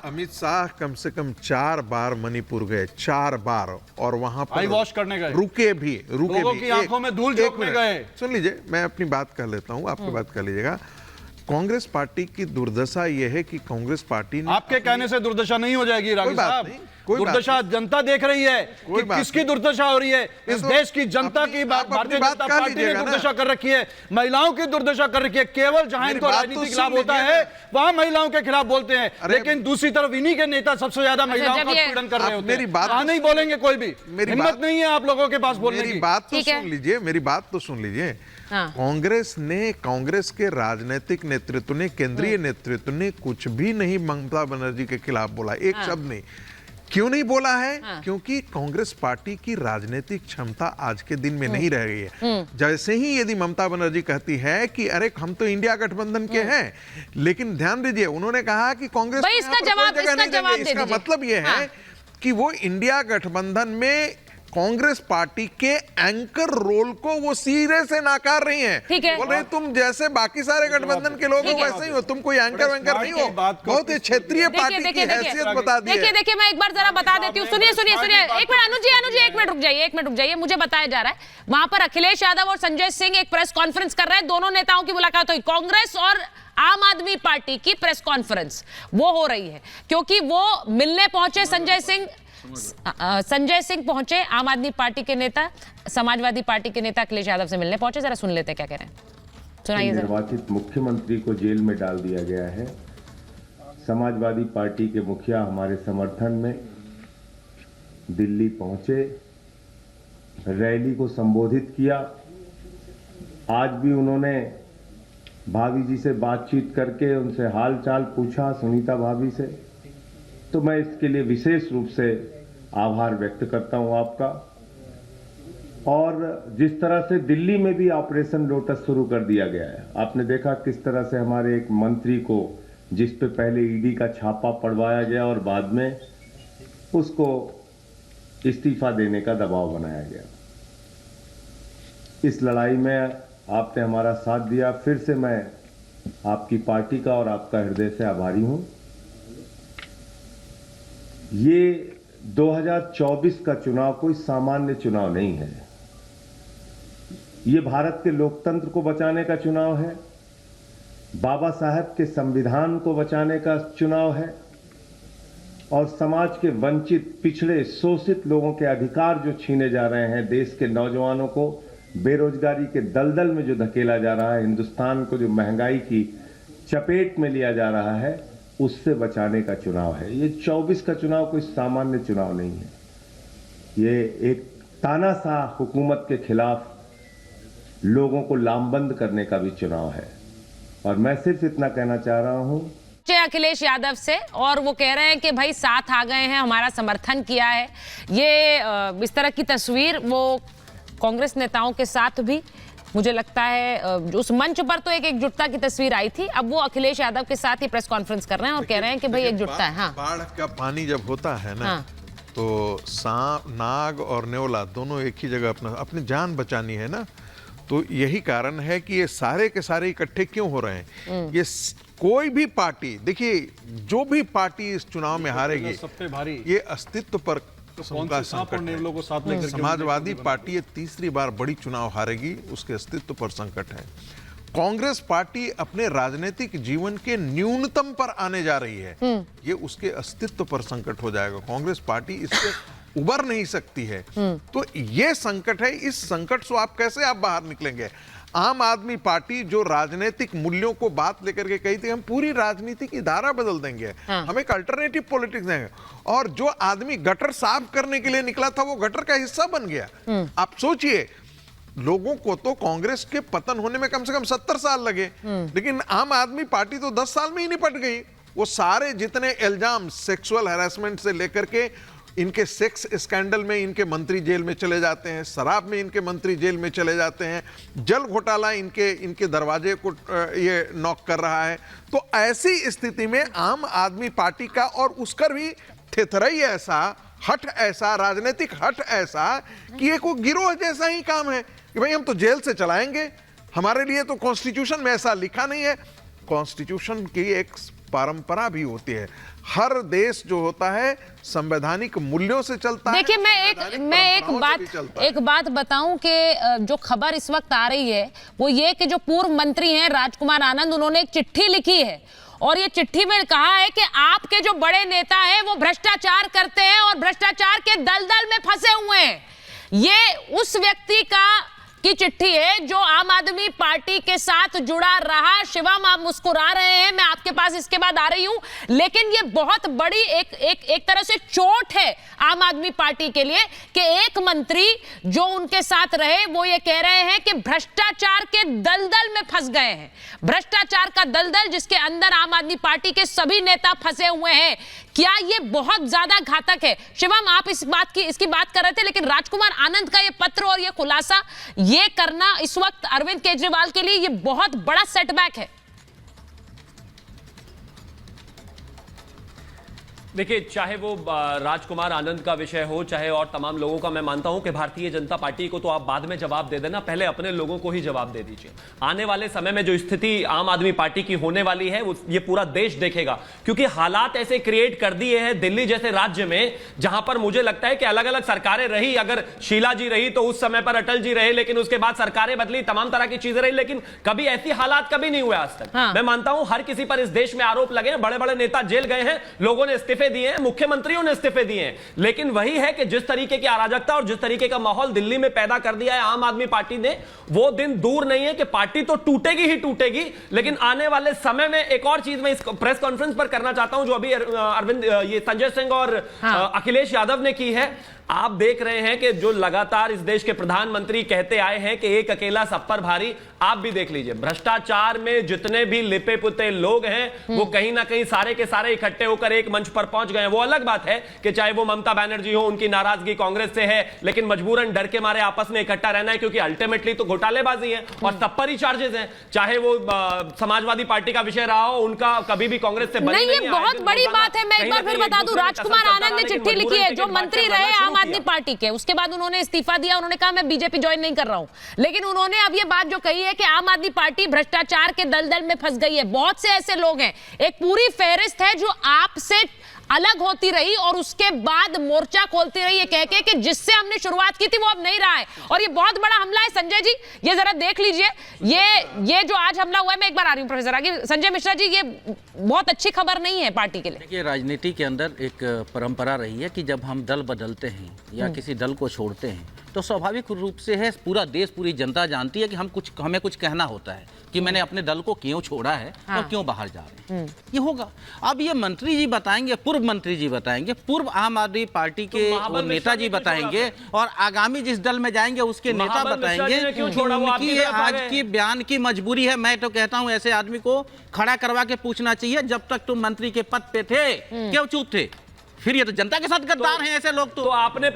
अमित शाह कम से कम 4 बार मणिपुर गए, 4 बार, और वहां पर आई वॉश करने गए, रुके भी लोगों की आंखों में धूल झोंकने गए। सुन लीजिए, मैं अपनी बात कर लेता हूं, आपकी बात कर लीजिएगा। कांग्रेस पार्टी की दुर्दशा यह है कि कांग्रेस पार्टी ने, आपके कहने से दुर्दशा नहीं हो जाएगी राघव साहब, दुर्दशा जनता देख रही है कि किसकी दुर्दशा हो रही है। इस देश की जनता की, भारतीय जनता पार्टी ने दुर्दशा कर रखी है, महिलाओं की दुर्दशा कर रखी है। केवल जहां इनको राजनीतिक लाभ होता है वहां महिलाओं के खिलाफ बोलते हैं, लेकिन दूसरी तरफ इन्हीं के नेता सबसे ज्यादा महिलाओं का उत्पीड़न कर रहे होते हैं। कहां नहीं बोलेंगे कोई भी, हिम्मत नहीं है आप लोगों के पास बोलने की। मेरी बात तो सुन लीजिए, मेरी बात तो सुन लीजिए। कांग्रेस ने, कांग्रेस के राजनीतिक नेतृत्व ने, केंद्रीय नेतृत्व ने कुछ भी नहीं ममता बनर्जी के खिलाफ बोला, एक शब्द नहीं। क्यों नहीं बोला है? क्योंकि कांग्रेस पार्टी की राजनीतिक क्षमता आज के दिन में नहीं रह गई है। जैसे ही यदि ममता बनर्जी कहती है कि अरे हम तो इंडिया गठबंधन के हैं, लेकिन ध्यान दीजिए, उन्होंने कहा कि कांग्रेस इसका मतलब यह है कि वो इंडिया गठबंधन में कांग्रेस पार्टी के एंकर रोल को वो सिरे से नाकार रही हैं। बोल रहे तुम जैसे बाकी सारे गठबंधन के लोग हो वैसे ही हो, तुम कोई एंकर वैंकर नहीं हो, बहुत ही क्षेत्रीय पार्टी की हैसियत बता दी है। देखिए मैं एक बार जरा बता देती हूँ, सुनिए सुनिए सुनिए, एक मिनट अनुज जी एक मिनट रुक जाइए। मुझे बताया जा रहा है वहां पर अखिलेश यादव और संजय सिंह एक प्रेस कॉन्फ्रेंस कर रहे हैं, दोनों नेताओं की मुलाकात हुई। कांग्रेस और आम आदमी पार्टी की प्रेस कॉन्फ्रेंस वो हो रही है, क्योंकि वो मिलने पहुंचे संजय सिंह पहुंचे, आम आदमी पार्टी के नेता, समाजवादी पार्टी के नेता अखिलेश यादव से मिलने पहुंचे। जरा सुन लेते क्या कह रहे हैं, सुनाइए। निर्वाचित मुख्यमंत्री को जेल में डाल दिया गया है। समाजवादी पार्टी के मुखिया हमारे समर्थन में दिल्ली पहुंचे, रैली को संबोधित किया। आज भी उन्होंने भाभी जी से बातचीत करके उनसे हाल चाल पूछा, सुनीता भाभी से। तो मैं इसके लिए विशेष रूप से आभार व्यक्त करता हूं आपका। और जिस तरह से दिल्ली में भी ऑपरेशन लोटस शुरू कर दिया गया है, आपने देखा किस तरह से हमारे एक मंत्री को, जिस पे पहले ईडी का छापा पड़वाया गया और बाद में उसको इस्तीफा देने का दबाव बनाया गया। इस लड़ाई में आपने हमारा साथ दिया, फिर से मैं आपकी पार्टी का और आपका हृदय से आभारी हूं। ये 2024 का चुनाव कोई सामान्य चुनाव नहीं है, ये भारत के लोकतंत्र को बचाने का चुनाव है, बाबा साहब के संविधान को बचाने का चुनाव है, और समाज के वंचित, पिछड़े, शोषित लोगों के अधिकार जो छीने जा रहे हैं, देश के नौजवानों को बेरोजगारी के दलदल में जो धकेला जा रहा है, हिंदुस्तान को जो महंगाई की चपेट में लिया जा रहा है, उससे बचाने का चुनाव है। ये 24 का चुनाव कोई सामान्य चुनाव नहीं है, ये एक तानाशाह हुकूमत के खिलाफ लोगों को लामबंद करने का भी चुनाव है। और मैं सिर्फ इतना कहना चाह रहा हूं अखिलेश यादव से, और वो कह रहे हैं कि भाई साथ आ गए हैं, हमारा समर्थन किया है। ये इस तरह की तस्वीर वो कांग्रेस नेताओं के साथ भी, मुझे लगता है उस मंच पर तो एक एकजुटता की तस्वीर आई थी, अब वो अखिलेश यादव के साथ ही प्रेस कॉन्फ्रेंस कर रहे हैं और कह रहे हैं कि भाई एकजुटता है। हाँ, बाढ़ का पानी जब होता है ना, तो सांप, नाग और न्योला दोनों एक ही जगह अपनी जान बचानी है ना, तो यही कारण है कि ये सारे के सारे इकट्ठे क्यों हो रहे हैं। ये कोई भी पार्टी, देखिए जो भी पार्टी इस चुनाव में हारेगी, ये अस्तित्व पर उनका संकट है। समाजवादी पार्टी तीसरी बार बड़ी चुनाव हारेगी, उसके अस्तित्व पर संकट है। कांग्रेस पार्टी अपने राजनीतिक जीवन के न्यूनतम पर आने जा रही है, ये उसके अस्तित्व पर संकट हो जाएगा। कांग्रेस पार्टी इससे उबर नहीं सकती है, तो ये संकट है। इस संकट से आप कैसे बाहर निकलेंगे? आम आदमी पार्टी जो राजनीतिक मूल्यों को बात लेकर के कही थी, हम पूरी राजनीति की धारा बदल देंगे, हम एक अल्टरनेटिव पॉलिटिक्स देंगे, और जो आदमी गटर साफ करने के लिए निकला था वो गटर का हिस्सा बन गया। आप सोचिए, लोगों को तो कांग्रेस के पतन होने में कम से कम 70 साल लगे, लेकिन आम आदमी पार्टी तो 10 साल में ही निपट गई। वो सारे जितने इल्जाम, सेक्सुअल हैरेसमेंट से लेकर के इनके सेक्स स्कैंडल में इनके मंत्री जेल में चले जाते हैं, शराब में इनके मंत्री जेल में चले जाते हैं, जल घोटाला इनके दरवाजे को ये नॉक कर रहा है। तो ऐसी स्थिति में आम आदमी पार्टी का और उसका भी थेथरई ऐसा, हट ऐसा, राजनीतिक हट ऐसा कि एक वो गिरोह जैसा ही काम है कि भाई हम तो जेल से चलाएंगे, हमारे लिए तो कॉन्स्टिट्यूशन में ऐसा लिखा नहीं है। कॉन्स्टिट्यूशन की एक परंपरा भी होती है। हर देश जो होता है संवैधानिक मूल्यों से चलता है। देखिए मैं एक बात बताऊं कि जो खबर इस वक्त आ रही है वो ये कि जो पूर्व मंत्री हैं राजकुमार आनंद, उन्होंने एक चिट्ठी लिखी है और ये चिट्ठी में कहा है कि आपके जो बड़े नेता हैं वो भ्रष्टाचार करते हैं और भ्रष्टाचार के दलदल में फंसे हुए हैं। ये उस व्यक्ति की चिट्ठी है जो आम आदमी पार्टी के साथ जुड़ा रहा। शिवम, आप मुस्कुरा रहे हैं, मैं आपके पास इसके बाद आ रही हूं, लेकिन ये बहुत बड़ी एक तरह से चोट है आम आदमी पार्टी के लिए कि एक मंत्री जो उनके साथ रहे वो ये कह रहे हैं कि भ्रष्टाचार के दलदल में फंस गए हैं। भ्रष्टाचार का दलदल जिसके अंदर आम आदमी पार्टी के सभी नेता फंसे हुए हैं। क्या ये बहुत ज्यादा घातक है? शिवम, आप इसकी बात कर रहे थे, लेकिन राजकुमार आनंद का ये पत्र और ये खुलासा ये करना इस वक्त अरविंद केजरीवाल के लिए ये बहुत बड़ा सेटबैक है। देखिए, चाहे वो राजकुमार आनंद का विषय हो, चाहे और तमाम लोगों का, मैं मानता हूं कि भारतीय जनता पार्टी को तो आप बाद में जवाब दे देना, पहले अपने लोगों को ही जवाब दे दीजिए। आने वाले समय में जो स्थिति आम आदमी पार्टी की होने वाली है ये पूरा देश देखेगा, क्योंकि हालात ऐसे क्रिएट कर दिए हैं दिल्ली जैसे राज्य में, जहां पर मुझे लगता है कि अलग अलग सरकारें रही। अगर शीला जी रही तो उस समय पर अटल जी रहे, लेकिन उसके बाद सरकारें बदली, तमाम तरह की चीजें रही, लेकिन कभी ऐसी हालात कभी नहीं हुए आज तक। मैं मानता हूं हर किसी पर इस देश में आरोप लगे हैं, बड़े बड़े नेता जेल गए हैं, लोगों ने इस्तीफे दिए हैं, मुख्यमंत्रियों ने इस्तीफे दिए हैं, लेकिन वही है कि जिस तरीके की अराजकता और जिस तरीके का माहौल दिल्ली में पैदा कर दिया है आम आदमी पार्टी ने, वो दिन दूर नहीं है कि पार्टी तो टूटेगी ही टूटेगी। लेकिन आने वाले समय में एक और चीज मैं इस प्रेस कॉन्फ्रेंस पर करना चाहता हूं जो अभी अरविंद ये संजय सिंह और अखिलेश यादव ने की है। आप देख रहे हैं कि जो लगातार इस देश के प्रधानमंत्री कहते आए हैं कि एक अकेला सब पर भारी, आप भी देख लीजिए भ्रष्टाचार में जितने भी लिपे पुते लोग हैं वो कहीं ना कहीं सारे के सारे इकट्ठे होकर एक मंच पर पहुंच गए। वो अलग बात है कि चाहे वो ममता बनर्जी हो, उनकी नाराजगी कांग्रेस से है, लेकिन मजबूरन डर के मारे आपस में इकट्ठा रहना है, क्योंकि अल्टीमेटली तो घोटालेबाजी है और सब पर ही चार्जेस हैं। चाहे वो समाजवादी पार्टी का विषय रहा हो, उनका कभी भी कांग्रेस से नहीं, ये बहुत बड़ी बात है। मैं एक बार फिर बता दूं, राजकुमार आनंद ने चिट्ठी लिखी है जो मंत्री रहे आम आदमी पार्टी के, उसके बाद उन्होंने इस्तीफा दिया, उन्होंने कहा मैं बीजेपी ज्वाइन नहीं कर रहा हूं, लेकिन उन्होंने अब ये बात जो कही है कि आम आदमी पार्टी भ्रष्टाचार के दलदल में फंस गई है। बहुत से ऐसे लोग हैं, एक पूरी फेहरिस्त है जो आपसे अलग होती रही और उसके बाद मोर्चा खोलती रही ये कह के कि जिससे हमने शुरुआत की थी वो अब नहीं रहा है, और ये बहुत बड़ा हमला है। संजय जी ये जरा देख लीजिए, ये जो आज हमला हुआ है, मैं एक बार आ रही हूं प्रोफेसर आगे। संजय मिश्रा जी, ये बहुत अच्छी खबर नहीं है पार्टी के लिए। देखिए, राजनीति के अंदर एक परंपरा रही है कि जब हम दल बदलते हैं या किसी दल को छोड़ते हैं तो स्वाभाविक रूप से है पूरा देश, पूरी जनता जानती है कि हमें कुछ कहना होता है कि मैंने अपने दल को क्यों छोड़ा है और क्यों बाहर जा रहे हैं, ये होगा। अब ये मंत्री जी बताएंगे, पूर्व मंत्री जी बताएंगे, पूर्व आम आदमी पार्टी के नेता जी बताएंगे, और आगामी जिस दल में जाएंगे उसके नेता बताएंगे कि उनकी आज की बयान की मजबूरी है। मैं तो कहता हूं ऐसे आदमी को खड़ा करवा के पूछना चाहिए, जब तक तुम मंत्री के पद पे थे क्यों चुप थे? फिर ये तो जनता के साथ गद्दार हैं ऐसे लोग। तो आपने